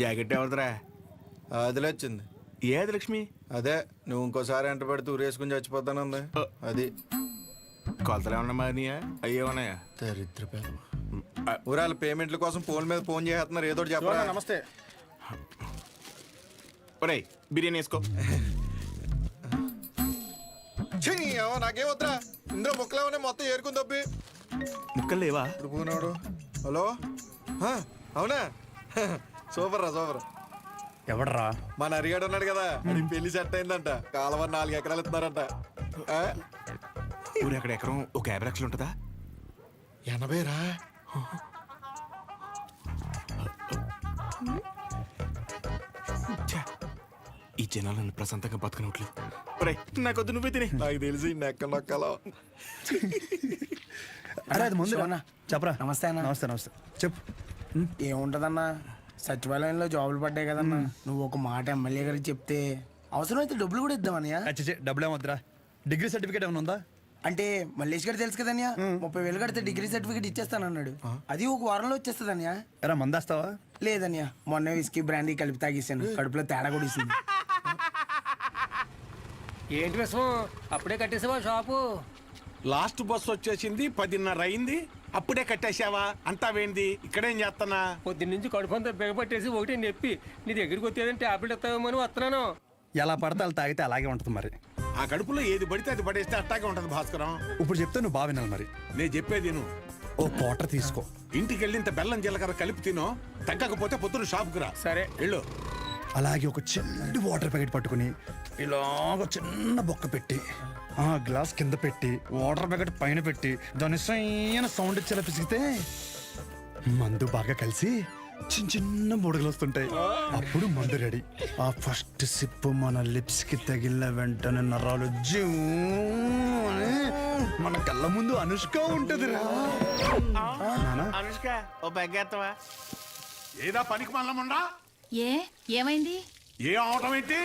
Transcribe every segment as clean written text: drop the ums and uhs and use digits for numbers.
Jacket ఎవరిదిరా? అదిలే వచ్చింది. ఏది లక్ష్మి? అదే నువ్వు ఇంకోసారి ఎంట పెడితే ఊరేసుకుని చచ్చిపోతానుంది. అది కొలతలు ఏమన్నా మారినాయా? అయ్యే ఉన్నాయా? దరిద్ర పేరు. ఊరాల పేమెంట్ల కోసం ఫోన్ మీద ఫోన్ చేస్తున్నారు. ఏదో చెప్పరా. నమస్తే. ఒరేయ్ బిర్యానీ వేసుకో. నాకేం వద్దా, ఇందులో ముక్కలేమనే మొత్తం ఏరుకుని తప్పి. ముక్కలు లేవా? ఇప్పుడు పోనాడు. హలో, అవునా? సూపర్ రా, సూపర్. ఎవడరా? మన అరిగాడు ఉన్నాడు కదా, అది పెళ్లి సెట్ అయిందంట. కాలువ 4 ఎకరాలు ఇస్తున్నారంట. ఊరు ఎక్కడ ఎకరం ఒక 50 లక్షలు ఉంటుందా? 80 రా. ఈ జనాలు నన్ను ప్రశాంతంగా బతకనట్లేదు. ఒరేయ్ నాకొద్దు, నువ్వే తినే. నాకు తెలిసి నెక్క నొక్కలో. అరే అది ముందు చెప్పరా. నమస్తే అన్న. నమస్తే నమస్తే. చెప్పు. ఏముంటదన్నా, సచివాలయంలో జాబులు పడ్డాయి కదన్నా. నువ్వు ఒక మాట ఎమ్మెల్యే గారికి చెప్తే అవసరమైతే డబ్బులు కూడా ఇద్దామన్నయ్య. అచ్చే డబ్బులు ఏమొద్దురా. డిగ్రీ సర్టిఫికేట్ ఏమైనా ఉందా? అంటే మల్లేష్ గారు తెలుసు కదన్యా, 30,000 కడితే డిగ్రీ సర్టిఫికేట్ ఇచ్చేస్తానన్నాడు. అది ఒక వారంలో వచ్చేస్తుందన్యా. ఎరా మందేస్తావా? లేదన్యా, మొన్న విస్కీ బ్రాండీ కలిపి తాగేసాను. కడుపులో తేడా కూడా ఇస్తుంది. ఏంటి విషయం? అప్పుడే కట్టేసావా షాపు? లాస్ట్ బస్ వచ్చేసింది, 10:30 అయింది, అప్పుడే కట్టేసావా? అంతా వేంది, ఇక్కడేం చేస్తానా? పొద్దున్నుంచి కడుపంతా బిగపట్టేసి ఒకటి నొప్పి. నీ దగ్గరికి వచ్చేదంటే టాబ్లెట్ ఇస్తావేమో అని వస్తున్నాను. ఎలా పడితే అలా తాగితే అలాగే ఉంటుంది మరి. ఆ కడుపులో ఏది పడితే అది పడేస్తే అట్టాగే ఉంటది భాస్కరం. ఇప్పుడు చెప్తే నువ్వు బాగా వినాలి మరి. నేను చెప్పేది నువ్వు ఓ క్వార్టర్ తీసుకో. ఇంటికి వెళ్ళి ఇంత బెల్లం జీలకర్ర కలిపి తినో, తగ్గకపోతే పొద్దున షాప్కి రా. సరే వెళ్ళు. అలాగే ఒక చిన్న వాటర్ ప్యాకెట్ పట్టుకుని ఇలాగ చిన్న బొక్క పెట్టి ఆ గ్లాస్ కింద పెట్టి వాటర్ ప్యాకెట్ పైన పెట్టి దాని సైన సౌండ్ ఇచ్చేలా పిసిగితే మందు బాగా కలిసి చిన్న చిన్న బుడగలు వస్తుంటాయి. అప్పుడు మందు రెడీ. ఆ ఫస్ట్ సిప్ మన లిప్స్ కి తగిలిన వెంటనే నరాలు జూ అని మన కళ్ళ ముందు అనుష్క ఉంటది రా. అనుష్క ఓ బెగ్గేత్తవా? ఏదా పనికి మల్లముండా? ఏమైంది? ఏ అవటం ఏంటి?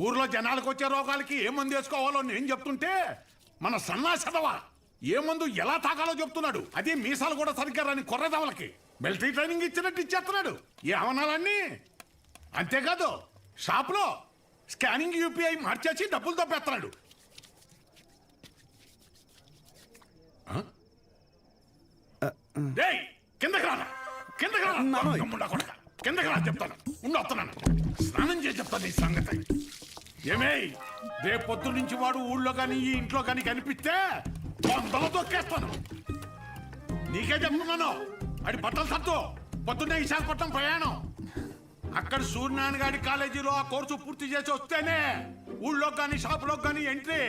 ఊర్లో జనాలకు వచ్చే రోగాలకి ఏ మందు వేసుకోవాలో నేను చెప్తుంటే మన సన్నాసదవా ఏ మందు ఎలా తాగాలో చెప్తున్నాడు. అదే మీసాలు కూడా సరిగ్గా రాని కొర్రదవలకి మిలిటరీ ట్రైనింగ్ ఇచ్చినట్టు ఇచ్చేస్తున్నాడు. ఏ అవనాలన్నీ అంతేకాదు, షాప్లో స్కానింగ్ యూపీఐ మార్చేసి డబ్బులు తప్పేస్తున్నాడు. కిందకి రానా, కిందకి రా, కిందకి రా చెప్తాను. వస్తున్నాను, స్నానం చేసి చెప్తాను ఈ సంగతి. ఏమే రేపు పొద్దు నుంచి వాడు ఊళ్ళో కానీ ఈ ఇంట్లో కానీ కనిపిస్తే వందలు తొక్కేస్తాను. నీకే చెప్తున్నాను. అది బట్టలు సత్తు పొద్దున్నే విశాఖపట్నం ప్రయాణం. అక్కడ సూర్యనారాయణ గారి కాలేజీలో ఆ కోర్సు పూర్తి చేసి వస్తేనే ఊళ్ళో కానీ షాపులో కానీ ఎంట్రీ.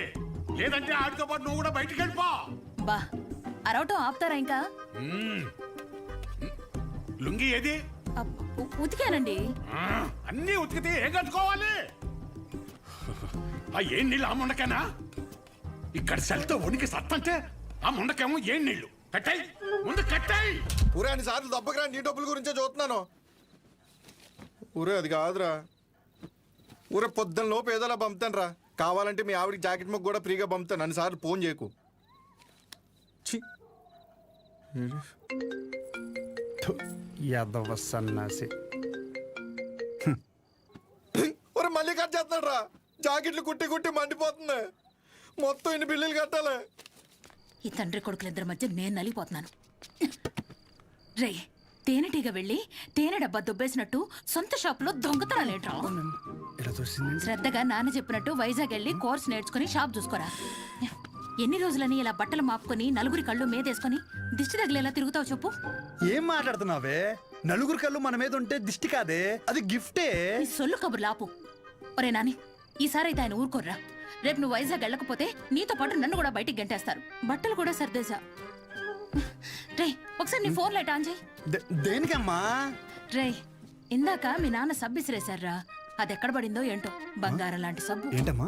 లేదంటే ఆడితో పాటు నువ్వు కూడా బయటికి వెళ్ళిపో. బా అరవటం ఆపుతారా ఇంకా? లుంగి ఏది? ఉతికానండి. అన్నీ ఉతికితే ఏం కట్టుకోవాలి? ఆ ఏం నీళ్ళు ఆ ముండకేనా? ఇక్కడ సెల్తో ఉనికి సత్తంటే ఆ ముండకేమో ఏం నీళ్లు? కట్టాయి ముందు కట్టాయి. ఊరే అన్ని సార్లు దెబ్బకి రా, నీ డబ్బుల గురించే చూస్తున్నాను. ఊరే అది కాదురా. ఊరే పొద్దున్న లోపు ఏదోలా పంపుతాను రా. కావాలంటే మీ ఆవిడికి జాకెట్ ముక్క కూడా ఫ్రీగా పంపుతాను. అన్నిసార్లు ఫోన్ చేయకు. యాదవ సన్నాసి. ఊరే మళ్ళీ కట్ చేస్తాడు రా. జాకెట్లు కుట్టి కుట్టి మండిపోతుంది. మొత్తం ఇన్ని బిల్లులు కట్టాలి. ఈ తండ్రి కొడుకులిద్దరి మధ్య నేను నలిగిపోతున్నాను. రే తేనెటీగ వెళ్ళి తేనె డబ్బా దుబ్బేసినట్టు సొంత షాపులో దొంగతనాలేంట్రా? శ్రద్ధగా నాన్న చెప్పినట్టు వైజాగ్ వెళ్ళి కోర్స్ నేర్చుకుని షాప్ చూసుకోరా. ఎన్ని రోజులని ఇలా బట్టలు మాపుకొని నలుగురి కళ్ళు మీదేసుకొని దిష్టి తగిలేలా తిరుగుతావు చెప్పు? ఏం మాట్లాడుతున్నావే? నలుగురు కళ్ళు మన మీద ఉంటే దిష్టి కాదే, అది గిఫ్టే. ఈ సొల్లు కబుర్లు ఆపు. ఒరే నాని, ఈసారి అయితే ఆయన ఊరుకోర్రా. రేపు నువ్వు వైజాగ్ వెళ్ళకపోతే నీతో పాటు నన్ను కూడా బయటికి గంటేస్తారు. బట్టలు కూడా సర్దేశా. రే ఒకసారి నీ ఫోన్ లైట్ ఆన్ చేయి. దేనికమ్మా? రే ఇందాక మీ నాన్న సబ్బు ఇసిరేశారా, అది ఎక్కడ పడిందో ఏంటో. బంగారం లాంటి సబ్బు. ఏంటమ్మా?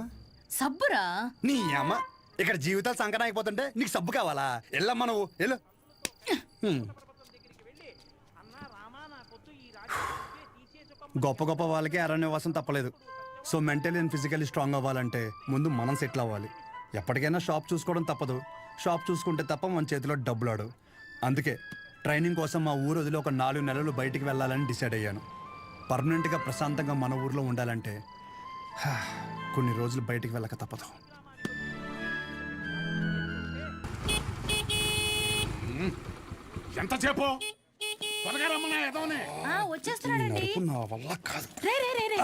సబ్బురా. నీ అమ్మ, ఇక్కడ జీవితాలు సంకటం అయిపోతుంటే నీకు సబ్బు కావాలా? వెళ్ళమ్మా నువ్వు వెళ్ళు. గొప్ప గొప్ప వాళ్ళకి అరణ్యవాసం తప్పలేదు. So mentally and physically strong అవ్వాలంటే ముందు మనం సెటిల్ అవ్వాలి. ఎప్పటికైనా షాప్ చూసుకోవడం తప్పదు. షాప్ చూసుకుంటే తప్ప మన చేతిలో డబ్బులు ఆడు. అందుకే ట్రైనింగ్ కోసం మా ఊరు వదిలి ఒక 4 నెలలు బయటికి వెళ్ళాలని డిసైడ్ అయ్యాను. పర్మనెంట్గా ప్రశాంతంగా మన ఊర్లో ఉండాలంటే కొన్ని రోజులు బయటికి వెళ్ళక తప్పదు. ఎంతసేపు త్వరగా రమ్మన్నా ఎదవనే. వచ్చేస్తున్నాడండి. నా వల్ల కాదు. రే రే రే రే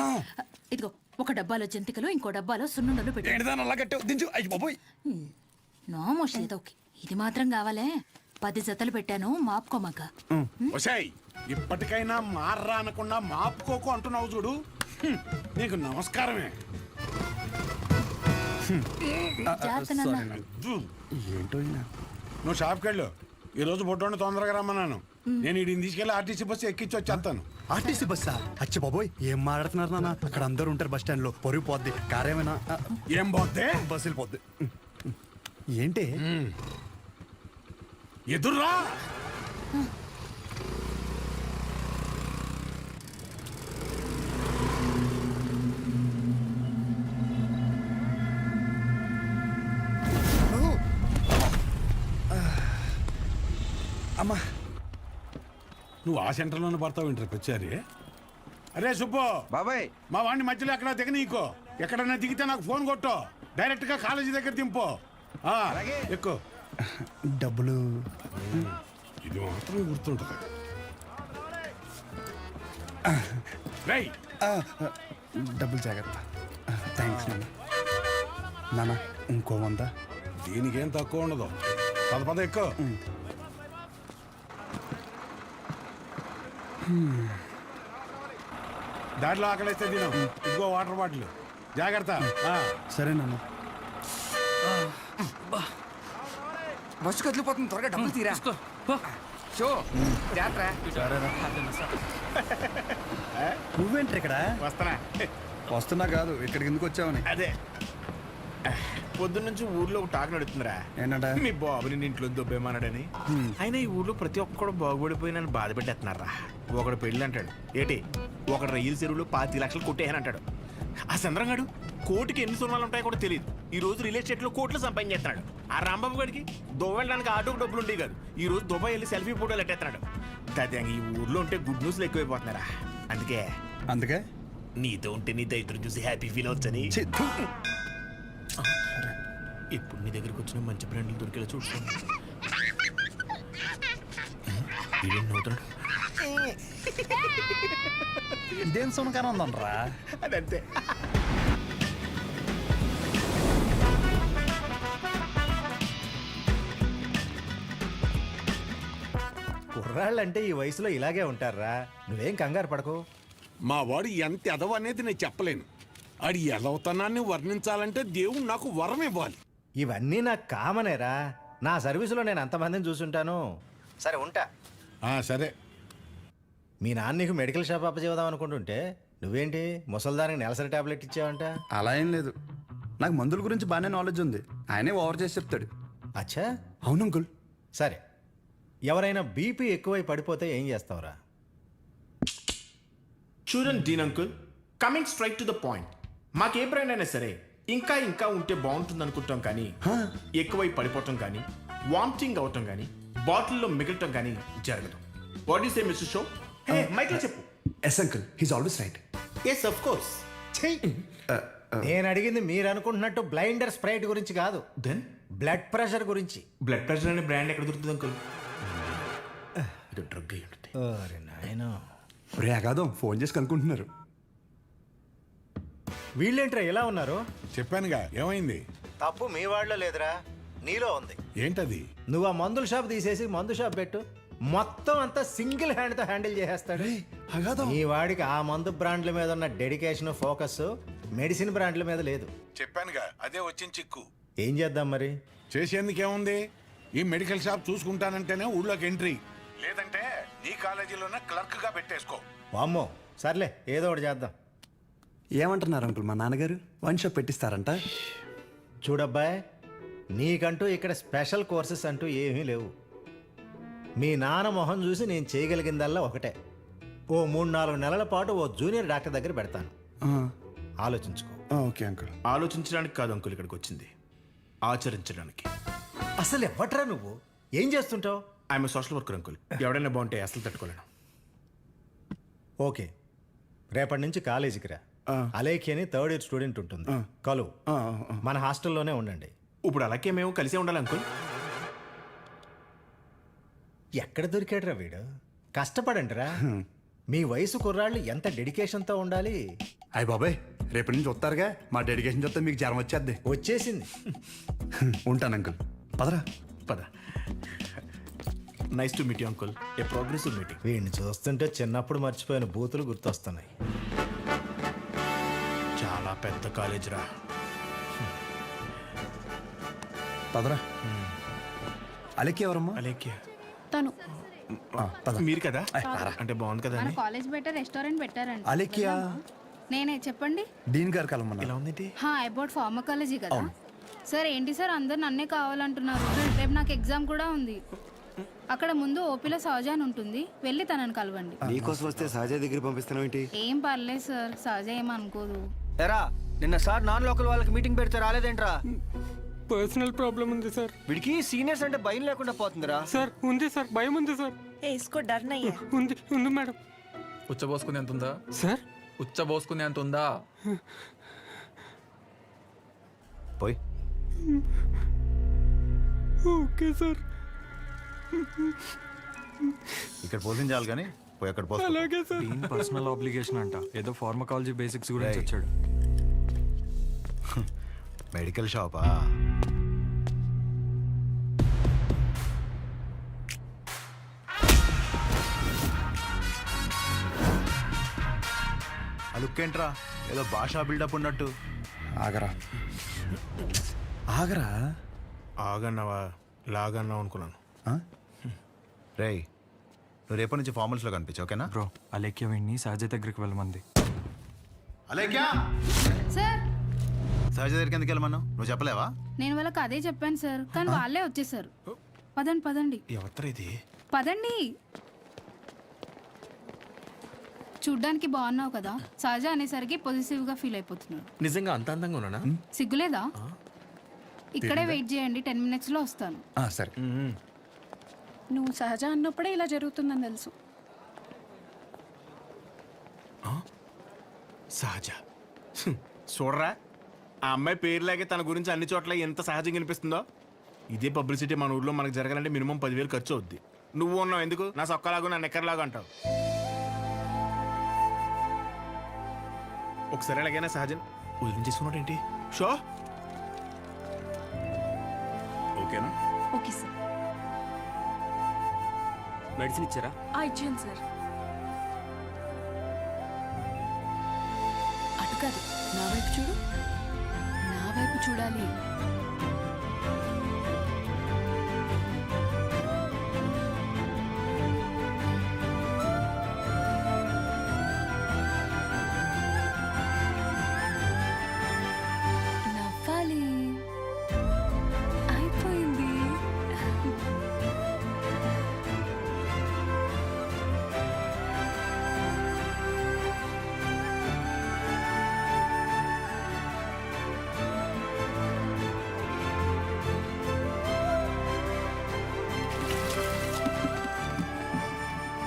ఇదిగో ఒక డబ్బాలో జంతికలు ఇంకో డబ్బాలో సున్నుండలు పెట్టు. ఏంటిదాన్ని అలా కట్టావు? దించు. అయ్యి బాబోయ్. నోమోష్ ఏదో ఓకే. ఇది మాత్రం కావాలే. 10 జతలు పెట్టాను మాపుకోమాక. ఒసేయ్ ఇప్పటికైనా మార్రా అనకుండా మాపుకోకు అంటున్నావు చూడు. నీకు నమస్కారమే. జాగ్రత్త నాన్న. ఏంటో ఈయన. నువ్వు షాప్కి వెళ్ళు. ఈ రోజు బొడ్డోని తొందరగా రమ్మన్నాను. నేను వీడిని తీసుకెళ్ళి ఆర్టీసీ బస్సు ఎక్కించి వచ్చేస్తాను. ఆర్టీసీ బస్సా? అచ్చి బాబోయ్, ఏం మాట్లాడుతున్నారు నాన్న? అక్కడ అందరూ ఉంటారు బస్ స్టాండ్ లో. పొరుగు పోద్ది. కారేమైనా ఏం పోతే బస్సు వెళ్ళిపోద్ది. ఏంటి ఎదుర్రా. అమ్మా, నువ్వు ఆ సెంటర్లోనే పడతావు ఇంటర్ వచ్చారి. అరే సుబ్బు బాబాయ్, మా వాడిని మధ్యలో ఎక్కడ దిగనీకో. ఎక్కడన్నా దిగితే నాకు ఫోన్ కొట్టు. డైరెక్ట్ గా కాలేజీ దగ్గర దింపు. ఎక్కువ డబ్బులు ఇది మాత్రం గుర్తుంటుంది. రేయ్ డబ్బులు జాగ్రత్త. థ్యాంక్స్ నాన్న. నాన్న ఇంకో 100. దీనికేం తక్కువ ఉండదు. పద ఎక్కువ. దాంట్లో ఆకలిస్తే తిను. ఇదిగో వాటర్ బాటిల్. జాగ్రత్త. సరే నాన్న. బస్సు కదిలిపోతుంది, త్వరగా డబ్బులు తీరా. షో నువ్వేంటి ఇక్కడ? వస్తానా? వస్తున్నా కాదు, ఇక్కడికి ఎందుకు వచ్చావని. అదే పొద్దున్న నుంచి ఊర్లో ఒక టాక్ నడుతుందిరా. ఏంటంట? మీ బాబుని నీ ఇంట్లో దొబ్బేమన్నాడని. అయినా ఈ ఊర్లో ప్రతి ఒక్కడు బాగుపడిపోయి నన్ను బాధ పెట్టేస్తున్నారా. ఒకడు పెళ్ళి అంటాడు. ఏంటి ఒకడు రైలు చెరువులో 25 లక్షలు కొట్టేయని అంటాడు. ఆ చంద్రంగాడు కోటికి ఎన్ని సున్నాలు ఉంటాయో కూడా తెలియదు. ఈ రోజు రియల్ ఎస్టేట్ లో కోట్లు సంపాదించేస్తున్నాడు. ఆ రాంబాబు గడికి దుబాయ్ వెళ్ళడానికి ఆటోకి డబ్బులు ఉండేవి కాదు. ఈ రోజు దుబాయ్ వెళ్ళి సెల్ఫీ ఫోటోలు ఎట్టేస్తున్నాడు. దాదాపు ఈ ఊర్లో ఉంటే గుడ్ న్యూస్లు ఎక్కువైపోతున్నారా. అందుకే నీతో ఉంటే నీ దైత్రం చూసి హ్యాపీ ఫీల్ అవచ్చని ఇప్పుడు నీ దగ్గరికి వచ్చిన మంచి బ్రాండ్లు దొరికేలా చూసుకోండి. ఇదేం సునకాన ఉందనరా? అదంతే. కుర్రాళ్ళంటే ఈ వయసులో ఇలాగే ఉంటారా. నువ్వేం కంగారు పడకు. మా వాడు ఎంత ఎదవ అనేది నేను చెప్పలేను. ఆడి ఎదవతనాన్ని వర్ణించాలంటే దేవుడు నాకు వరం ఇవ్వాలి. ఇవన్నీ నాకు కామనేరా. నా సర్వీసులో నేను అంతమందిని చూసుంటాను. సరే ఉంటా. సరే. మీ నాన్న నీకు మెడికల్ షాప్ అప్పచేద్దాం అనుకుంటుంటే నువ్వేంటి ముసల్దానికి నెలసరి టాబ్లెట్ ఇచ్చావంట? అలా ఏం లేదు. నాకు మందుల గురించి బాగానే నాలెడ్జ్ ఉంది. ఆయనే ఓవర్ చేసి చెప్తాడు. అచ్చా, అవును అంకుల్. సరే, ఎవరైనా బీపీ ఎక్కువై పడిపోతే ఏం చేస్తావురా? చూడండి Dean uncle, coming straight to the point. మాకే బ్రాండ్ అయినా సరే ఇంకా ఇంకా ఉంటే బాగుంటుంది అనుకుంటాం, కానీ ఎక్కువై పడిపోవటం కానీ వామిటింగ్ అవటం కానీ బాటిల్లో మిగలటం కానీ జరగదు. What is a mister show? Michael చెప్పు. Yes uncle, he's always right. Yes of course. నేను అడిగింది మీరు అనుకుంటున్నట్టు బ్లైండర్ స్ప్రైట్ గురించి కాదు, దెన్ బ్లడ్ ప్రెషర్ గురించి. బ్లడ్ ప్రెషర్ అనే బ్రాండ్ ఎక్కడ దొరుకుతుంది అంకుల్? ఇది డ్రగ్ అయి ఉంటుంది. ఓరి నాయనో. రే అగాదం, ఫోన్ చేసి కనుక్కుంటున్నారు. వీళ్ళేంట్రా ఎలా ఉన్నారు? చెప్పానుగా ఏమైంది. తప్పు మీ వాళ్ళలో లేదురా, నీలో ఉంది. ఏంటది? నువ్వు ఆ మందుల షాప్ తీసేసి మందు షాప్ పెట్టు, మొత్తం అంతా సింగిల్ హ్యాండ్తో హ్యాండిల్ చేసేస్తాడు. ఈ వాడికి ఆ మందు బ్రాండ్ల మీద ఉన్న డెడికేషన్, ఫోకస్ మెడిసిన్ బ్రాండ్ల మీద లేదు. చెప్పానుగా అదే వచ్చిన చిక్కు. ఏం చేద్దాం మరి? చేసేందుకేముంది, ఈ మెడికల్ షాప్ చూసుకుంటానంటేనే ఊళ్ళోకి ఎంట్రీ, లేదంటే నీ కాలేజీలోనే క్లర్క్ గా పెట్టేసుకో. వామ్మో, సర్లే ఏదో ఒకటి చేద్దాం. ఏమంటున్నారు అంకుల్? మా నాన్నగారు వన్ షాప్ పెట్టిస్తారంట. చూడబ్బాయ్, నీకంటూ ఇక్కడ స్పెషల్ కోర్సెస్ అంటూ ఏమీ లేవు. మీ నాన్న మొహం చూసి నేను చేయగలిగిందల్లా ఒకటే, ఓ 3-4 నెలల పాటు ఓ జూనియర్ డాక్టర్ దగ్గర పెడతాను. ఆలోచించుకో. Okay uncle. ఆలోచించడానికి కాదు అంకుల్ ఇక్కడికి వచ్చింది, ఆచరించడానికి. అసలు ఎవ్వట్రా నువ్వు? ఏం చేస్తుంటావు? I'm social worker uncle. ఎవడైనా బాగుంటే అసలు తట్టుకోలేను. ఓకే, రేపటి నుంచి కాలేజీకి రా. అలేఖి అని థర్డ్ ఇయర్ స్టూడెంట్ ఉంటుంది, కలు. మన హాస్టల్లోనే ఉండండి. ఇప్పుడు అలాగే మేము కలిసే ఉండాలి అంకుల్. ఎక్కడ దొరికాడురా వీడు? కష్టపడండిరా. మీ వయసు కుర్రాళ్ళు ఎంత డెడికేషన్తో ఉండాలి. అయ్య బాబాయ్, రేపటి నుంచి వస్తారుగా, మా డెడికేషన్ చూస్తే మీకు జ్వరం వచ్చేద్ది. వచ్చేసింది. ఉంటాను అంకుల్. పదరా. పద. Nice to meet you uncle. A progressive meeting. వీడిని చూస్తుంటే చిన్నప్పుడు మర్చిపోయిన బూతులు గుర్తొస్తున్నాయి. చాలా పెద్ద కాలేజ్ రా. పదరా. అలెక్కి ఎవరమ్మా? అలేఖ్య తను మీరు కదా? అంటే బాగుంది కదా మన అని. కాలేజ్ బయట రెస్టారెంట్ పెట్టారండి. అలెక్కియా? నేనే చెప్పండి. డీన్ గారు కలమన్నా. ఎలా ఉందేంటి? అబౌట్ ఫార్మకాలజీ కదా సార్. ఏంటి సార్ అందరు నన్నే కావాలంటున్నారు? రేపు నాకు ఎగ్జామ్ కూడా ఉంది. అక్కడ ముందు ఓపీలో సహజ అని ఉంటుంది, వెళ్ళి తనని కలవండి. నీకోసం వస్తే సహజ దగ్గర పంపిస్తున్నావు ఏంటి? ఏం పర్లేదు సార్, సహజ ఏమనుకోదు. ఎరా నిన్న సార్ నాన్ లోకల్ వాళ్ళకి మీటింగ్ పెడితే రాలేదేంట్రా? పర్సనల్ ప్రాబ్లం ఉంది సార్. వీడికి సీనియర్స్ అంటే భయం లేకుండా పోతుందిరా. సార్ ఉంది సార్, భయం ఉంది సార్. ఉంది ఉంది మేడం. ఉచ్చబోసుకునే ఎంత ఉందా సార్? ఉచ్చబోసుకునే అంత ఉందా? పోయి ఓకే సార్. ఇక్కడ పోషించాలి కానీ పోయి అక్కడ పోస్తా. అలాగే సార్. పర్సనల్ ఆబ్లిగేషన్ అంట, ఏదో ఫార్మకాలజీ బేసిక్స్ గురించి వచ్చాడు. మెడికల్ షాపా? ఆ లుక్ ఏంట్రా, ఏదో భాషా బిల్డప్ ఉన్నట్టు. ఆగరా ఆగరా. ఆగన్నావా లాగన్నావు అనుకున్నాను. రేయ్, నువ్వు రేపటి నుంచి ఫార్మల్స్లో కనిపించు, ఓకేనా? బ్రో, అలేఖ్య వీడిని సహజ దగ్గరికి వెళ్ళమంది. అలేఖ్యా, సార్ సహజ దగ్గరికి ఎందుకు వెళ్ళమన్నావు? నువ్వు చెప్పలేవా? నేను వాళ్ళకి అదే చెప్పాను సార్, కానీ వాళ్ళే వచ్చేసారు. పదండి పదండి ఎవరు ఇది? పదండి. చూడ్డానికి బాగున్నావు కదా, సహజ అనేసరికి పొజిటివ్ గా ఫీల్ అయిపోతున్నాడు. నిజంగా అంత అందంగా ఉన్నానా? సిగ్గులేదా? ఇక్కడే వెయిట్ చేయండి, 10 minutes లో వస్తాను. సరే. నువ్వు సహజ అన్నప్పుడే ఇలా జరుగుతుందని తెలుసు. సహజ. చూడరా, ఆ అమ్మాయి పేరులాగే తన గురించి అన్ని చోట్ల ఎంత సహజంగా అనిపిస్తుందో. ఇదే పబ్లిసిటీ మన ఊర్లో మనకు జరగాలంటే మినిమం 10,000 ఖర్చు అవుద్ది. నువ్వు ఉన్నావు ఎందుకు? నా సొక్కలాగా నా నెక్కర్లాగా అంటావు. ఒకసారి ఎలాగైనా సహజన్ వదిలించేసుకున్నాడు ఏంటి? షో ఓకేనా? Okay sir. మెడిసిన్ ఇచ్చారా? ఇచ్చాను సార్. అటు కాదు, నా వైపు చూడు. నా వైపు చూడాలి. నవ్వాలి. అయిపోయింది.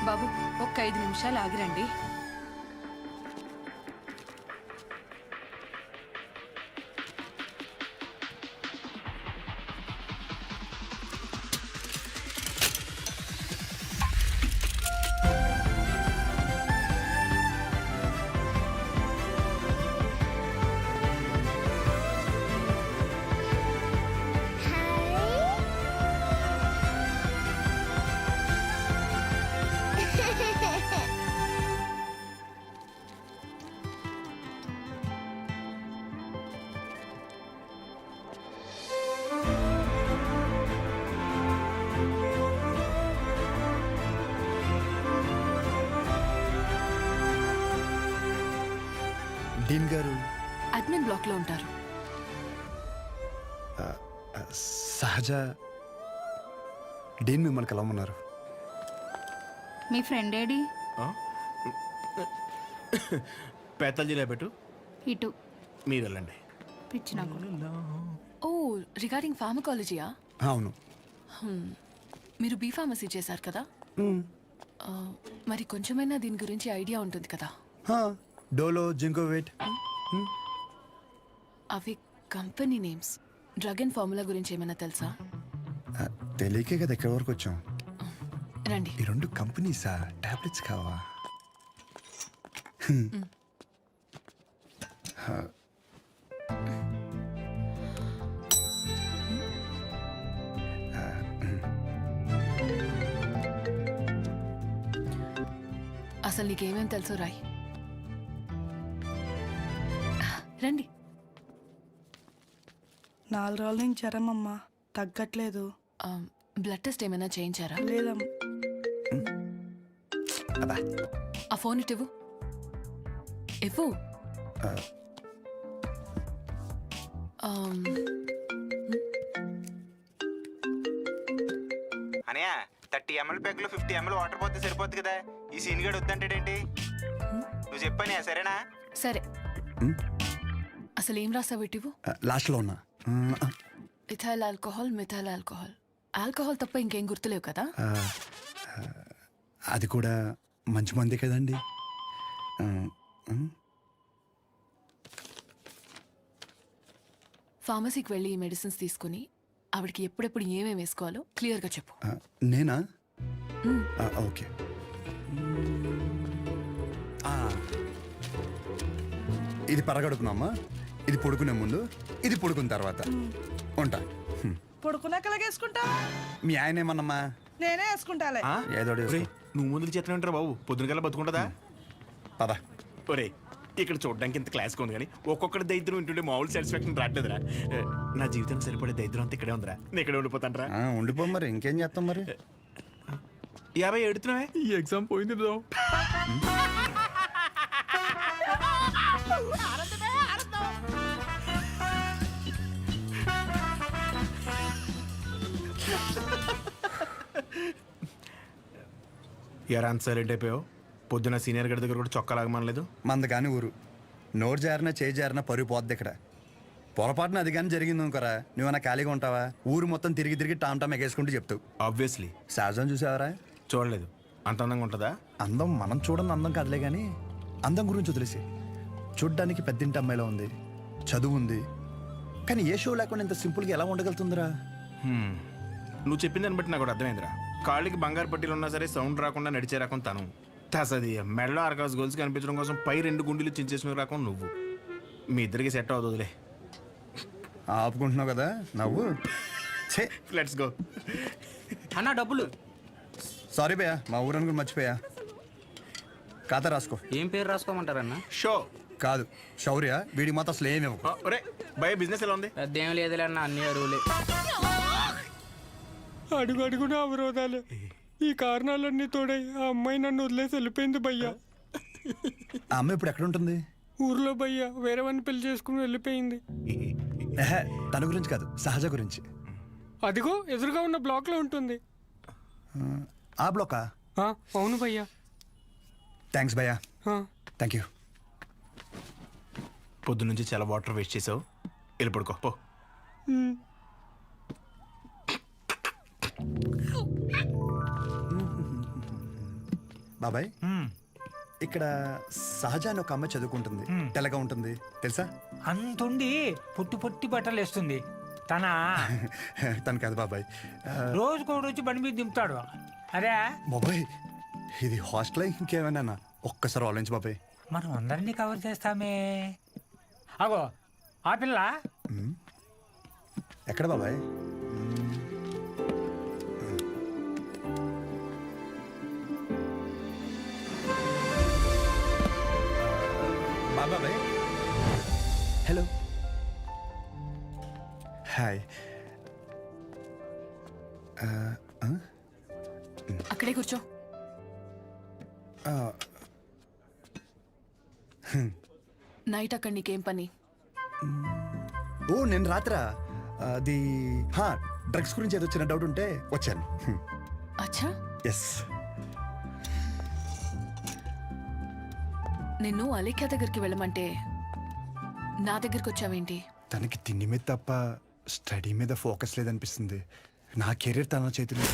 బాబు, ఒక్క 5 నిమిషాలు ఆగిరండి. డీన్ గారు అడ్మిన్ బ్లాక్ లో ఉంటారు. సహజ డీన్ మిమ్మల్ని కలవమన్నారు. మీ ఫ్రెండ్ ఏడి? పేతల్జీలో పెట్టు, ఇటు మీరు వెళ్ళండి. పిచ్చిన ఓ, రిగార్డింగ్ ఫార్మకాలజీయా? అవును. మీరు బీ ఫార్మసీ చేశారు కదా, మరి కొంచెమైనా దీని గురించి ఐడియా ఉంటుంది కదా. డోలో జింకోవేట్. అవి company names. Drug and formula గురించి ఏమైనా తెలుసా? తెలియకే కదా ఎక్కడి వరకు వచ్చాం. రండి. ఈ రెండు కంపెనీసా? టాబ్లెట్స్ కావా? అసలు నీకేమేం తెలుసు రాయ్. రండి. 4 రోజుల నుంచి జ్వరం అమ్మా, తగ్గట్లేదు. బ్లడ్ టెస్ట్ ఏమైనా చేయించారా? లేదమ్మా. ఆ ఫోన్ ఇటు ఇవ్వు. ఇవ్వు. అనయా 30 ml ప్యాక్లో 50 ml వాటర్ పోతే సరిపోద్ది కదా. ఈ సీన్ గడు వద్దంటాడేంటి? నువ్వు చెప్పానే సరేనా? సరే. అసలు ఏం రాసావు ఇటు ఇవ్వు. లాస్ట్లో ఉన్నా. Ethyl alcohol, methyl alcohol. Alcohol తప్ప ఇంకేం గుర్తులేవు కదా? అది కూడా మంచి మంది కదండి. ఫార్మసీకి వెళ్ళి ఈ మెడిసిన్స్ తీసుకుని ఆవిడకి ఎప్పుడెప్పుడు ఏమేమి వేసుకోవాలో క్లియర్గా చెప్పు. నేనా? ఓకే. ఇది పరగడుపునమ్మా, ఇది పడుకునే ముందు, ఇది పడుకున్న తర్వాత. ఉంటా. పడుకున్నాక వేసుకుంటా. మీ ఆయన ఏమన్నమ్మా? నేనే వేసుకుంటాలే. ఏదో నువ్వు ముందుకు చేతనే ఉంటారా బాబు? పొద్దున కల్లా బతుకుంటుందా? పద. ఒరే ఇక్కడ చూడడానికి ఇంత క్లాస్గా ఉంది కానీ ఒక్కొక్కటి దరిద్రం వింటుండే మామూలు సాటిస్ఫాక్షన్ రావట్లేదురా. నా జీవితం సరిపడే దరిద్రం అంతా ఇక్కడే ఉందిరా. నేను ఇక్కడే ఉండిపోతాను రా. ఉండిపో మరి, ఇంకేం చేస్తాం మరి. 50 ఎడుతున్నావే. ఈ ఎగ్జామ్ పోయింది బ్రో. ఎరా అంత సైలెంట్ అయిపోయావు? పొద్దున సీనియర్ గడి దగ్గర కూడా చొక్కా లాగమనలేదు. మంద కానీ ఊరు నోరు జారినా చేయి జారినా పరుగు పోద్ది ఇక్కడ. పొరపాటున అది కానీ జరిగింది అనుకోరా, నువ్వన్నా ఖాళీగా ఉంటావా? ఊరు మొత్తం తిరిగి తిరిగి టామ్ టామ్ ఎగేసుకుంటూ చెప్తావు. ఆబ్వియస్లీ. సహజం చూసావరా? చూడలేదు. అంత అందంగా ఉంటుందా? అందం మనం చూడని అందం కాదులే కానీ అందం గురించి వదిలేసి, చూడ్డానికి పెద్దింటి అమ్మాయిలో ఉంది, చదువు ఉంది, కానీ ఏ షో లేకుండా ఇంత సింపుల్గా ఎలా ఉండగలుగుతుందిరా? నువ్వు చెప్పిన దాన్ని బట్టి నాకు కూడా అర్థమైందిరా. కాళ్ళకి బంగారు పట్టీలు ఉన్నా సరే సౌండ్ రాకుండా నడిచే రకం తను. తసది మెడలో ఆర్కాస్ గోల్స్ కనిపించడం కోసం పై 2 గుండెలు చించేసిన రకం నువ్వు. మీ ఇద్దరికి సెట్ అవుతుందిలే. ఆపుకుంటున్నావు కదా నవ్వు. Let's go. అన్న డబ్బులు. సారీ భయ్యా, మా ఊరని కూడా మర్చిపోయా. ఖాతా రాసుకో. ఏం పేరు రాసుకోమంటారన్న? షో కాదు శౌర్య, వీడికి మాత్రం అసలు ఏమి ఇవ్వకు. ఒరే భయ బిజినెస్ ఎలా ఉంది? పెద్ద ఏం లేదులే అన్న, అన్ని అరువులే. అడుగు అడుగున అవరోధాలే. ఈ కారణాలన్నీ తోడై ఆ అమ్మాయి నన్ను వదిలేసి వెళ్ళిపోయింది భయ్యా. ఆ అమ్మాయి ఇప్పుడు ఎక్కడ ఉంటుంది? ఊర్లో భయ్యా వేరే వాడిని పెళ్లి చేసుకుని వెళ్ళిపోయింది. తన గురించి కాదు, సహజ గురించి. అదిగో ఎదురుగా ఉన్న బ్లాక్ లో ఉంటుంది. ఆ బ్లాకా? అవును భయ్యా. థ్యాంక్స్ భయ్యా. Thank you. పొద్దున్నుంచి చాలా వాటర్ వేస్ట్ చేసావు. వెళ్ళి పడుకో పో. బాబాయ్, ఇక్కడ సహజ అని ఒక అమ్మాయి చదువుకుంటుంది, తెల్లగా ఉంటుంది తెలుసా? అంతుండి పొట్టి పొట్టి బట్టలు వేస్తుంది. తను కాదు బాబాయ్, రోజుకో రోజు బండి మీద దింపుతాడు. అరే బాబాయ్ ఇది హాస్టల్ ఇంకేమైనా? ఒక్కసారి ఆలోచించు బాబాయ్. మనం అందరినీ కవర్ చేస్తామే. అగో ఆ పిల్ల ఎక్కడ బాబాయ్? బాబాయ్ హలో హాయ్. అక్కడే కూర్చో. నైట్ అక్కడ నీకేం పని? ఓ నేను రాత్రా అది డ్రగ్స్ గురించి ఏదో చిన్న డౌట్ ఉంటే వచ్చాను. అచ్చా. ఎస్. నిన్ను అలేఖ్య దగ్గరికి వెళ్ళమంటే నా దగ్గరికి వచ్చావేంటి? తనకి తిండి మీద తప్ప స్టడీ మీద ఫోకస్ లేదనిపిస్తుంది. నా కెరీర్ తన చేతిలో.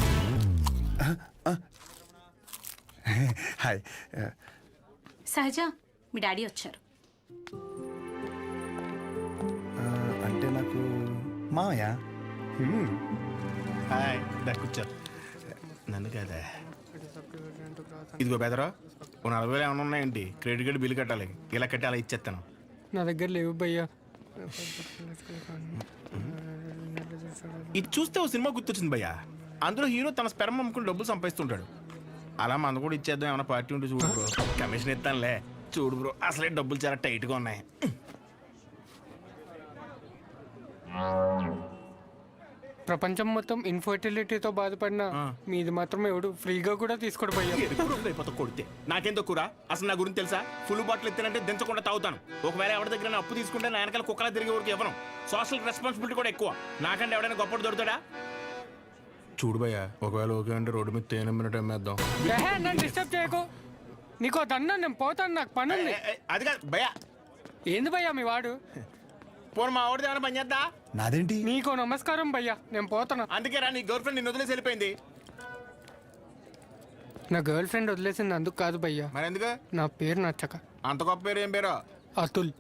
హాయ్. సహజ మీ డాడీ వచ్చారు. అంటే నాకు మామయ్య. హాయ్ కూర్చోరు. నన్ను కదా ఇదిగో బెదరా, ఓ 40,000 ఏమైనా ఉన్నాయండి? క్రెడిట్ కార్డు బిల్లు కట్టాలి, ఇలా కట్టి అలా ఇచ్చేస్తాను. నా దగ్గర లేవు భయ్యా. ఇది చూస్తే ఓ సినిమా గుర్తొచ్చింది భయ్యా. అందులో హీరో తన స్పెర్మ్ అమ్ముకుని డబ్బులు సంపాదిస్తుంటాడు. అలా మన కూడా ఇచ్చేద్దాం, ఏమైనా పార్టీ ఉంటే చూడు బ్రో. కమిషన్ ఇస్తానులే. చూడు బ్రో, అసలే డబ్బులు చాలా టైట్గా ఉన్నాయి. ప్రపంచం మొత్తం ఇన్ఫర్టిలిటీతో బాధపడిన మీది మాత్రం ఎవడు ఫ్రీగా కూడా తీసుకోడు భయ్యా. అయిపోతా కొడితే నాకేం తక్కువ? అసలు నా గురించి తెలుసా? ఫుల్ బాటిల్ ఎత్తానంటే దించకుండా తాగుతాను. ఒకవేళ ఎవరి దగ్గర అప్పు తీసుకుంటే నా వెనకాల కుక్కలా తిరిగే వరకు ఇవ్వను. సోషల్ రెస్పాన్సిబిలిటీ కూడా ఎక్కువ. నాకంటే ఎవడైనా గొప్పడు దొరుకుతాడా? చూడు భయ్యా, ఒకవేళ ఓకే అంటే రోడ్డు మీద తేనె మినిట్ అమ్మేద్దాం. నన్ను డిస్టర్బ్ చేయకు. నీకు దన్నా, నేను పోతాను, నాకు పని ఉంది. అది కాదు భయ్యా. ఏంది భయ్యా మీ వాడు? పోను మా ఆవిడది ఏమైనా పని చేద్దా? నాదేంటి? నీకు నమస్కారం భయ్యా, నేను పోతాను. అందుకే రా, నీ గర్ల్ ఫ్రెండ్ నిన్ను వదిలేసి వెళ్ళిపోయింది. నా గర్ల్ ఫ్రెండ్ వదిలేసింది అందుకు కాదు భయ్యా. మరి ఎందుకు? నా పేరు నచ్చక. అంత గొప్ప పేరు ఏం పేరు? అతుల్.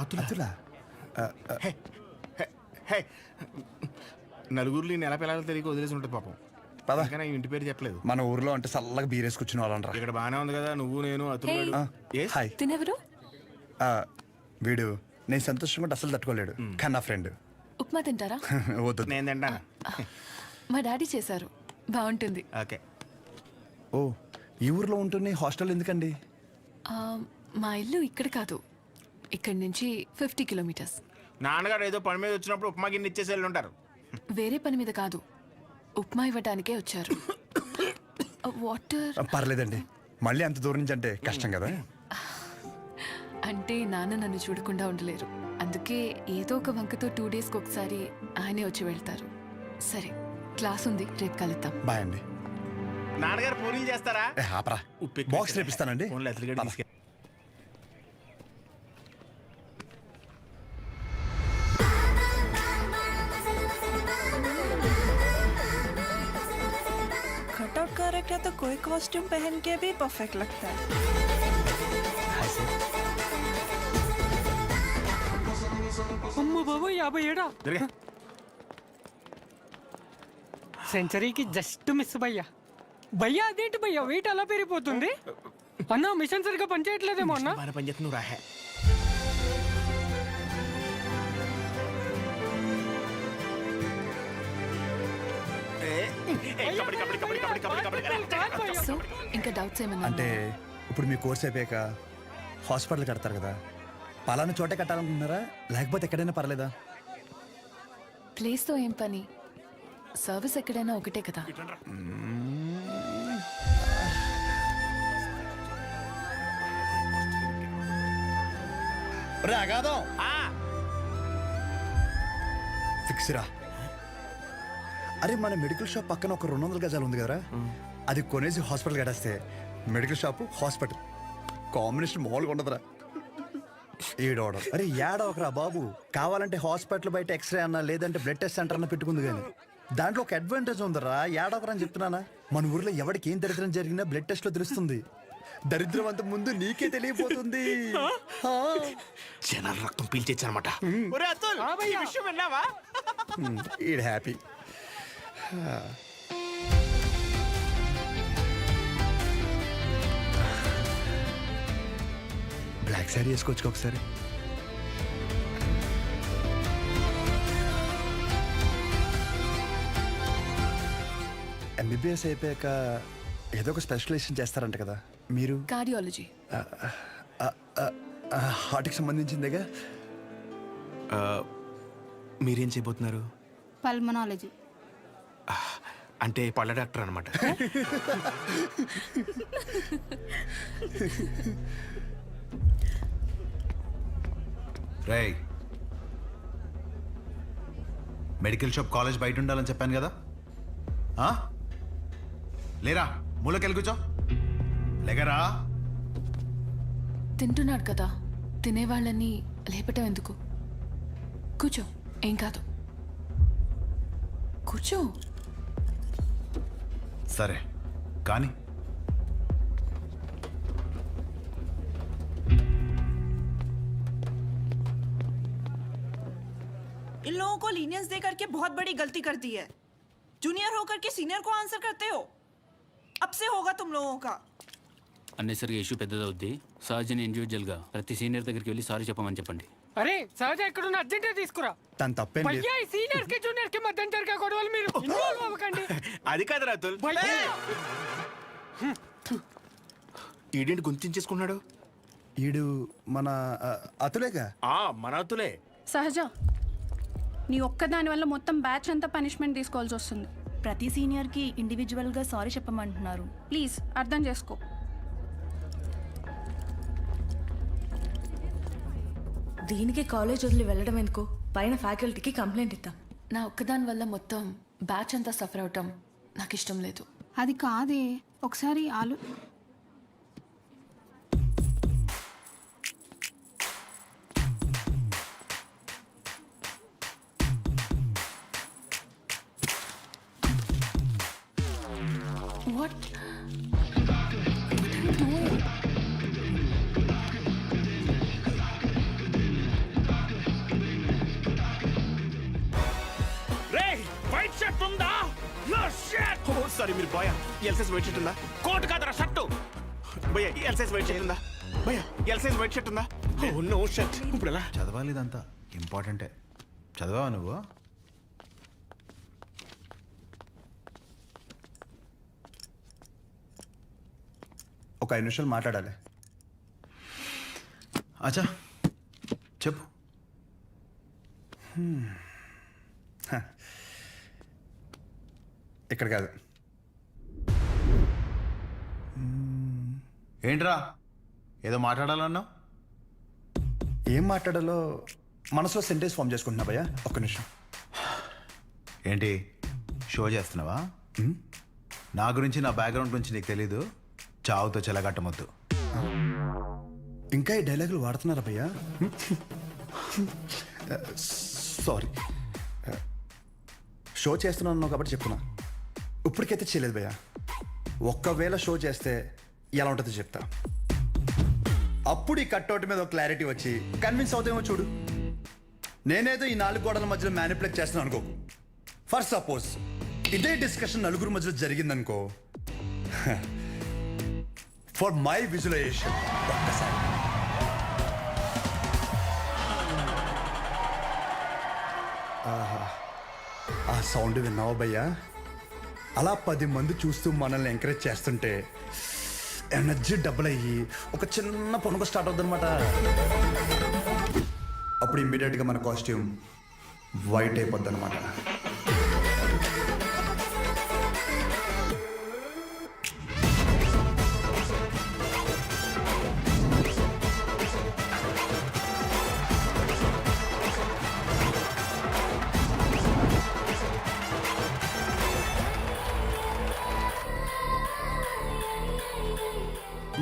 అతులా? నలుగురిలో నెల పిల్లలు తిరిగి వదిలేసి ఉంటుంది పాపం. కానీ ఇంటి పేరు చెప్పలేదు. మన ఊర్లో అంటే చల్లగా బీరేసుకొచ్చిన వాళ్ళనరా. ఇక్కడ బానే ఉంది కదా, నువ్వు నేను అతులు. హాయ్. తినెవరు? వీడు నేను సంతోషంగా ఉంటే అసలు తట్టుకోలేడు, కానీ నా ఫ్రెండ్. ఉప్మా తింటారా? వద్దు. నేను తింటాను. మా డాడీ చేశారు, బాగుంటుంది. ఓకే. ఓ, ఈ ఊర్లో ఉంటున్న హాస్టల్ ఎందుకండి? మా ఇల్లు ఇక్కడ కాదు, ఇక్కడి నుంచి 50 కిలోమీటర్స్. నాన్నగారు ఏదో పని మీద వచ్చినప్పుడు ఉప్మా గిన్నె ఇచ్చేసి వెళ్ళి ఉంటారు. వేరే పని మీద కాదు, ఉప్మా ఇవ్వడానికే వచ్చారు. వాటర్? పర్లేదండి, మళ్ళీ అంత దూరం నుంచి అంటే కష్టం కదా. అంటే నాన్న నన్ను చూడకుండా ఉండలేరు, అందుకే ఏదో ఒక వంకతో 2 డేస్కి ఒకసారి ఆయనే వచ్చి వెళ్తారు. సరే, క్లాస్ ఉంది, రేపు కలుద్దాం. బాయ్ అండి. నాన్నగారు పూరీలు చేస్తారా? ఆపరా, బాక్స్ రేపిస్తానండి. कटआउट कैरेक्टर तो कोई कॉस्ट्यूम पहन के भी परफेक्ट लगता है. అమ్మ బాబు 57. సెంచరీకి జస్ట్ మిస్ భయ్యా. భయ్యా అదేంటి భయ్యా వెయిట్ అలా పెరిగిపోతుంది? అన్న మిషన్ సరిగ్గా పనిచేయట్లేదేమో అన్న. పని చేస్తు నువ్వు రాహే. సో ఇంకా డౌట్స్ ఏమన్నా? అంటే ఇప్పుడు మీ కోర్స్ అయిపోయాక హాస్పిటల్ కడతారు కదా, పలానా చోటే కట్టాలనుకుంటున్నారా లేకపోతే ఎక్కడైనా పర్లేదా? ప్లేస్తో ఏం పని, సర్వీస్ ఎక్కడైనా ఒకటే కదా. రాగాదో ఫిక్స్ రా. అరే, మన మెడికల్ షాప్ పక్కన ఒక 200 గజాలు ఉంది కదరా, అది కొనేసి హాస్పిటల్ కట్టేస్తే మెడికల్ షాప్ హాస్పిటల్ కాంబినేషన్ మామూలుగా ఉండదురా. ఏడవడం అరే ఏడవకరా బాబు, కావాలంటే హాస్పిటల్ బయట ఎక్స్రే అన్నా లేదంటే బ్లడ్ టెస్ట్ సెంటర్ అన్న పెట్టుకుంది, కానీ దాంట్లో ఒక అడ్వాంటేజ్ ఉందరా. ఏడవకరా అని చెప్తున్నానా. మన ఊర్లో ఎవరికి ఏం దరిద్రం జరిగినా బ్లడ్ టెస్ట్ లో తెలుస్తుంది. దరిద్రం అంత ముందు నీకే తెలియపోతుంది. జనాల రక్తం పీల్చేచ్చనమాట. ఈడ్ హ్యాపీ. బ్లాక్ శారీ వేసుకోవచ్చు ఒకసారి. ఎంబీబీఎస్ అయిపోయాక ఏదో ఒక స్పెషలైజేషన్ చేస్తారంట కదా మీరు? కార్డియాలజీ. హార్ట్కి సంబంధించిందేగా. మీరేం చేయబోతున్నారు? పల్మనాలజీ. అంటే పళ్ళ డాక్టర్ అనమాట. రేయ్, మెడికల్ షాప్ కాలేజ్ బయట ఉండాలని చెప్పాను కదా, లేరా మూలకెళ్ళి కూర్చో. లేకరా. తింటున్నాడు కదా, తినేవాళ్ళని లేపటం ఎందుకు? కూర్చో, ఏం కాదు, కూర్చో. సరే కానీ ओपिनियंस दे करके बहुत बड़ी गलती कर दी है। जूनियर होकर के सीनियर को आंसर करते हो। अब से होगा तुम लोगों का। అన్నెసరిగా ఇష్యూ పెద్దదవుద్ది. సహజని ఇండివిజువల్గా ప్రతి సీనియర్ దగ్గరికి వెళ్ళి సారీ చెప్పమని చెప్పండి. అరే సహజ ఎక్కడున్న అర్జెంట్ తీసుకురా. తన తప్పేం లేదు. భయ్యా ఈ సీనియర్స్ కి జూనియర్ కి మధ్య జరిగే గొడవలు మీరు ఇన్వాల్వ్ అవ్వకండి. అది కాదు రాతుల్. భయ్యా ఈడేంటి గుంతించేసుకున్నాడు? ఈడు మన అతులేగా. మన అతులే. సహజ, నీ ఒక్కదాని వల్ల మొత్తం బ్యాచ్ అంతా పనిష్మెంట్ తీసుకోవాల్సి వస్తుంది. ప్రతి సీనియర్ కి ఇండివిజువల్ గా సారీ చెప్పమంటున్నారు. ప్లీజ్ అర్థం చేసుకో. దీనికి కాలేజ్ వదిలి వెళ్ళడం ఎందుకు? పైన ఫ్యాకల్టీకి కంప్లైంట్ ఇద్దాం. నా ఒక్కదాని వల్ల మొత్తం బ్యాచ్ అంతా సఫర్ అవటం నాకు ఇష్టం లేదు. అది కాదే, ఒకసారి వాట్ వైట్ షర్ట్ ఉందా? సారీ మీరు boy. L size white shirt ఉందా? కోట్ కాదరా షర్టు. భయ్యా ఎల్ సైజ్ వైట్ షర్ట్ ఉందా? భయ్యా L size white shirt no? నో షర్ట్. ఇప్పుడు ఎలా చదవాలి ఇదంతా ఇంపార్టెంటే. చదవా నువ్వు? ఒక 5 నిమిషాలు మాట్లాడాలి. అచ్చా చెప్పు. ఇక్కడ కాదు. ఏంట్రా ఏదో మాట్లాడాలన్నావు? ఏం మాట్లాడాలో మనసులో సెంటెన్స్ ఫామ్ చేసుకుంటున్నా భయ్యా. ఒక్క నిమిషం. ఏంటి షో చేస్తున్నావా? నా గురించి నా బ్యాక్గ్రౌండ్ గురించి నీకు తెలీదు. చావుతో చెలగట్టమొద్దు. ఇంకా ఈ డైలాగులు వాడుతున్నారా భయ్యా? సారీ. షో చేస్తున్నాను కాబట్టి చెప్తున్నా. ఇప్పటికైతే చేయలేదు భయ్యా. ఒక్కవేళ షో చేస్తే ఎలా ఉంటుందో చెప్తా. అప్పుడు ఈ కట్అవుట్ మీద ఒక క్లారిటీ వచ్చి కన్విన్స్ అవుతామో చూడు. నేనేదో ఈ 4 గోడల మధ్యలో మ్యానిపులేట్ చేస్తున్నాను అనుకో. ఫర్ సపోజ్ ఇదే డిస్కషన్ నలుగురు మధ్యలో జరిగిందనుకో. ఫర్ మై విజువలైజేషన్ ఒక్కసారి ఆ సౌండ్ విన్నావా భయ్యా? అలా 10 మంది చూస్తూ మనల్ని ఎంకరేజ్ చేస్తుంటే ఎనర్జీ డబుల్ అయ్యి ఒక చిన్న పొనుక స్టార్ట్ అవుతుంది అనమాట. అప్పుడు ఇమ్మీడియట్గా మన కాస్ట్యూమ్ వైట్ అయిపోద్ది అనమాట.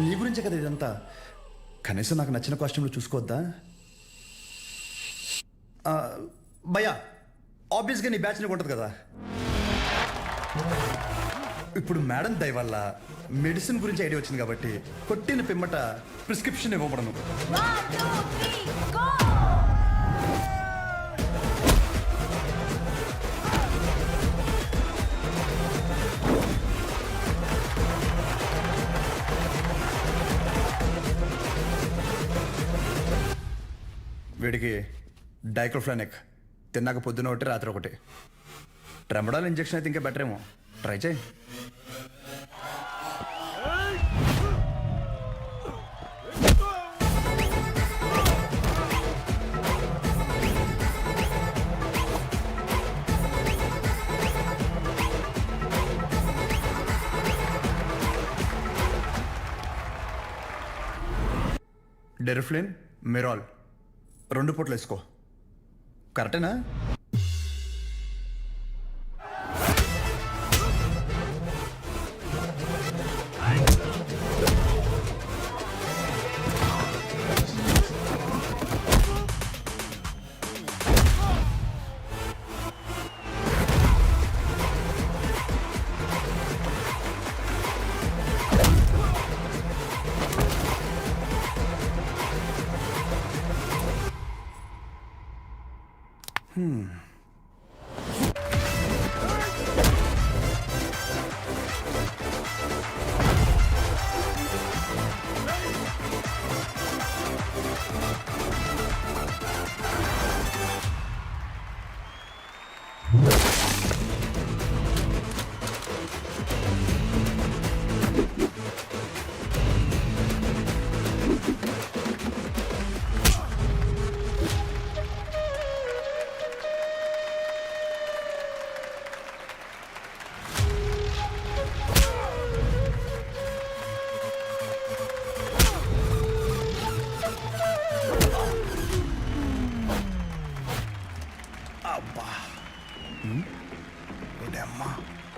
నీ గురించే కదా ఇదంతా. కనీసం నాకు నచ్చిన కాస్ట్యూమ్లో చూసుకోవద్దా భయ్యా? ఆబ్వియస్గా నీ బ్యాచ్ నీకు ఉంటుంది కదా. ఇప్పుడు మేడం దయ వల్ల మెడిసిన్ గురించి ఐడియా వచ్చింది కాబట్టి కొట్టిన పిమ్మట ప్రిస్క్రిప్షన్ ఇవ్వబడను. వీడికి డైక్లోఫెనాక్ తిన్నాక పొద్దున ఒకటి రాత్రి ఒకటి. ట్రెమడాల్ ఇంజెక్షన్ అయితే ఇంకా బెటర్ ఏమో. ట్రై చేయి. డెరిఫ్లిన్, మిరాల్ 2 పూటలు వేసుకో. కరెక్టేనా?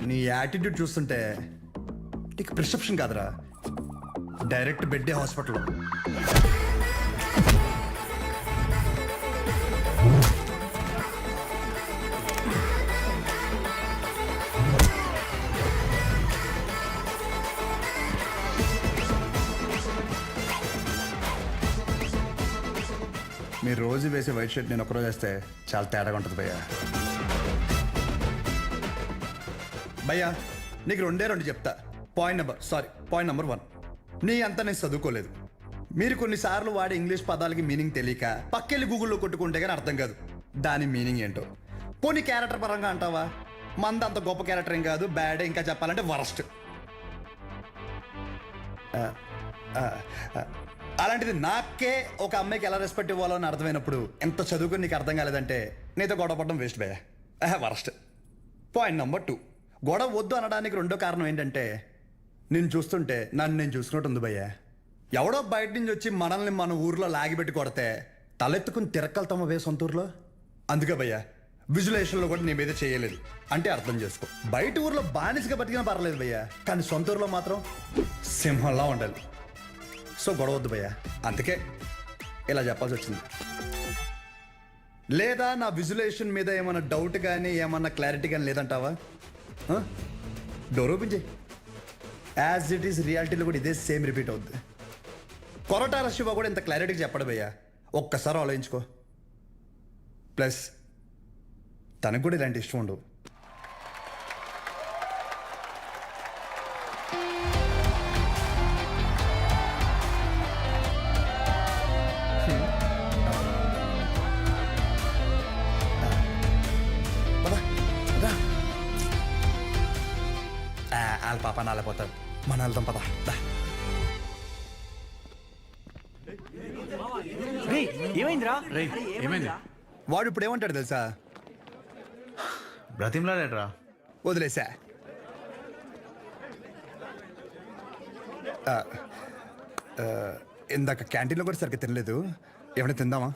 నీ యాటిట్యూడ్ చూస్తుంటే నీకు ప్రిస్క్రిప్షన్ కాదురా, డైరెక్ట్ బెడ్డే హాస్పిటల్. మీరు రోజు వేసే వైట్ షర్ట్ నేను ఒకరోజు వేస్తే చాలా తేడాగా ఉంటుంది భయ్యా. భయ్యా నీకు రెండు చెప్తా. పాయింట్ నెంబర్ 1, నీ అంతా నేను చదువుకోలేదు. మీరు కొన్నిసార్లు వాడే ఇంగ్లీష్ పదాలకి మీనింగ్ తెలియక పక్కెళ్ళి గూగుల్లో కొట్టుకుంటే కానీ అర్థం కాదు దాని మీనింగ్ ఏంటో. పోనీ క్యారెక్టర్ పరంగా అంటావా, మంద అంత గొప్ప క్యారెక్టర్ ఏం కాదు, బ్యాడ్, ఇంకా చెప్పాలంటే వరస్ట్. అలాంటిది నాకే ఒక అమ్మాయికి ఎలా రెస్పెక్ట్ ఇవ్వాలో అని అర్థమైనప్పుడు ఎంత చదువుకుని నీకు అర్థం కాలేదంటే నీతో గొడవ పడడం వేస్ట్ భయ్యా, వరస్ట్. పాయింట్ నెంబర్ 2, గొడవ వద్దు అనడానికి రెండో కారణం ఏంటంటే నేను చూస్తుంటే నన్ను నేను చూసుకున్నట్టు ఉంది భయ్యా. ఎవడో బయట నుంచి వచ్చి మనల్ని మన ఊర్లో లాగిపెట్టి కొడితే తలెత్తుకుని తిరక్కలుతామా వే సొంత ఊర్లో. అందుకే భయ్యా విజులేషన్లో కూడా నీ మీద చేయలేదు అంటే అర్థం చేసుకో. బయట ఊర్లో బానిసగా బతికినా పర్లేదు భయ్యా, కానీ సొంత ఊర్లో మాత్రం సింహంలా ఉండాలి. సో గొడవ వద్దు భయ్యా, అందుకే ఇలా చెప్పాల్సి వచ్చింది. లేదా నా విజులేషన్ మీద ఏమైనా డౌట్ కానీ ఏమన్నా క్లారిటీ కానీ లేదంటావా? డోర్ ఓపెన్ చేయి. యాజ్ ఇట్ ఈస్ రియాలిటీలో కూడా ఇదే సేమ్ రిపీట్ అవుద్ది. కొరటాల శివ కూడా ఇంత క్లారిటీగా చెప్పడు భయ్యా, ఒక్కసారి ఆలోచించుకో. ప్లస్ తనకు కూడా ఇలాంటి ఇష్టం ఉండవు. వాళ్ళ పాప నాలేపోతాడు, మన వెళ్దాం పద. ఏమైందిరా? ఏమైంది? వాడు ఇప్పుడు ఏమంటాడు తెలుసా? బ్రతిమ్లాడేట్రా. వదిలేసా. ఇందాక క్యాంటీన్లో కూడా సరిగ్గా తినలేదు, ఏమైనా తిందామా?